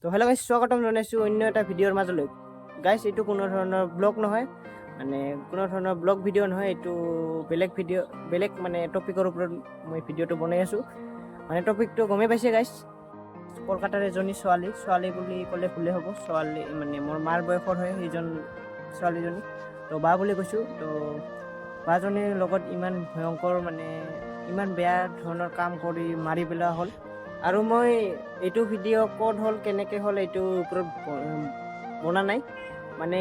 তো হেল্ল' গাইছ, স্বাগতম জনাইছোঁ অন্য এটা ভিডিঅ'ৰ মাজলৈ। গাইছ, এইটো কোনো ধৰণৰ ব্লগ নহয়, মানে কোনো ধৰণৰ ব্লগ ভিডিঅ' নহয়, এইটো বেলেগ মানে টপিকৰ ওপৰত মই ভিডিঅ'টো বনাই আছোঁ। মানে টপিকটো গমেই পাইছে গাইছ, কলকাতাৰ এজনী ছোৱালী বুলি ক'লে ভুলে হ'ব। ছোৱালী মানে মোৰ মাৰ বয়সৰ হয় সেইজন ছোৱালীজনী, তো বা বুলি কৈছোঁ। তো বাজনীৰ লগত ইমান ভয়ংকৰ মানে ইমান বেয়া ধৰণৰ কাম কৰি মাৰি পেলোৱা হ'ল। আৰু মই এইটো ভিডিঅ' ক'ত হ'ল, কেনেকৈ হ'ল, এইটোৰ ওপৰত বনা নাই। মানে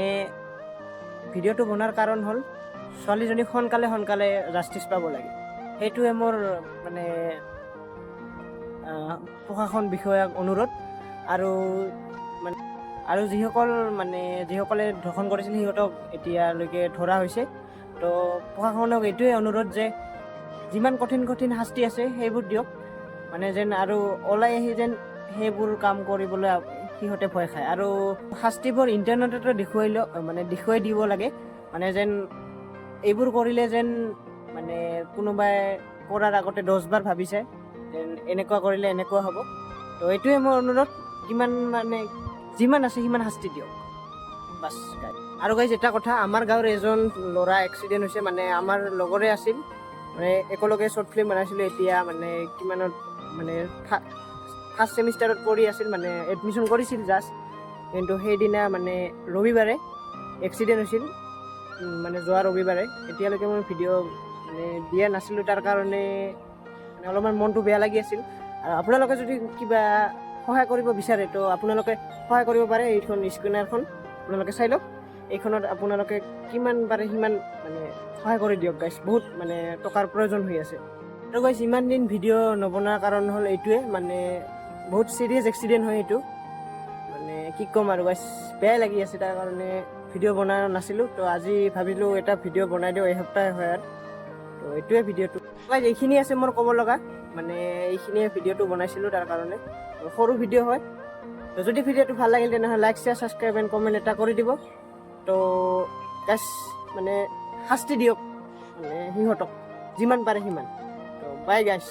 ভিডিঅ'টো বনাৰ কাৰণ হ'ল ছোৱালীজনীক সোনকালে জাষ্টিচ পাব লাগে। সেইটোৱে মোৰ মানে প্ৰশাসন বিষয়াক অনুৰোধ। আৰু মানে যিসকলে ধৰ্ষণ কৰিছিল সিহঁতক এতিয়ালৈকে ধৰা হৈছে। তো প্ৰশাসনক এইটোৱে অনুৰোধ যে যিমান কঠিন শাস্তি আছে সেইবোৰ দিয়ক, মানে যেন আৰু ওলাই আহি যেন সেইবোৰ কাম কৰিবলৈ সিহঁতে ভয় খায়। আৰু শাস্তিবোৰ ইণ্টাৰনেটতো দেখুৱাই দিব লাগে, মানে যেন এইবোৰ কৰিলে যেন মানে কোনোবাই কৰাৰ আগতে 10 বাৰ ভাবিছে যেন এনেকুৱা কৰিলে এনেকুৱা হ'ব। তো এইটোৱে মোৰ অনুৰোধ, যিমান আছে সিমান শাস্তি দিয়ক বাছ। আৰু গাইজ এটা কথা, আমাৰ গাঁৱৰ এজন ল'ৰা এক্সিডেণ্ট হৈছে, মানে আমাৰ লগৰে আছিল, মানে একেলগে শ্বৰ্ট ফিল্ম বনাইছিলোঁ। এতিয়া মানে কিমানত মানে ফাৰ্ষ্ট ছেমিষ্টাৰত পঢ়ি আছিল, মানে এডমিশ্যন কৰিছিল জাষ্ট। কিন্তু সেইদিনা মানে ৰবিবাৰে এক্সিডেণ্ট হৈছিল, মানে যোৱা ৰবিবাৰে। এতিয়ালৈকে মই ভিডিঅ' মানে দিয়া নাছিলোঁ, তাৰ কাৰণে মানে অলপমান মনটো বেয়া লাগি আছিল। আৰু আপোনালোকে যদি কিবা সহায় কৰিব বিচাৰে তো আপোনালোকে সহায় কৰিব পাৰে। এইখন স্কেনাৰখন আপোনালোকে চাই লওক, এইখনত আপোনালোকে কিমান পাৰে সিমান মানে সহায় কৰি দিয়ক গাইছ। বহুত মানে টকাৰ প্ৰয়োজন হৈ আছে। আৰু গাইছ, ইমান দিন ভিডিঅ' নবনোৱাৰ কাৰণ হ'ল এইটোৱে, মানে বহুত চিৰিয়াছ এক্সিডেণ্ট হয় এইটো। মানে কি ক'ম আৰু গাইছ, বেয়াই লাগি আছে, তাৰ কাৰণে ভিডিঅ' বনোৱা নাছিলোঁ। তো আজি ভাবিলোঁ এটা ভিডিঅ' বনাই দিওঁ, এসপ্তাহ হয় আৰু। তো এইটোৱে ভিডিঅ'টো গাইছ, এইখিনি আছে মোৰ ক'ব লগা। মানে এইখিনিয়ে ভিডিঅ'টো বনাইছিলোঁ, তাৰ কাৰণে সৰু ভিডিঅ' হয়। তো যদি ভিডিঅ'টো ভাল লাগিল তেনেহ'লে like, share, subscribe and comment এটা কৰি দিব। তো গাইছ, মানে শাস্তি দিয়ক মানে সিহঁতক যিমান পাৰে সিমান। তো বাই গাইছ।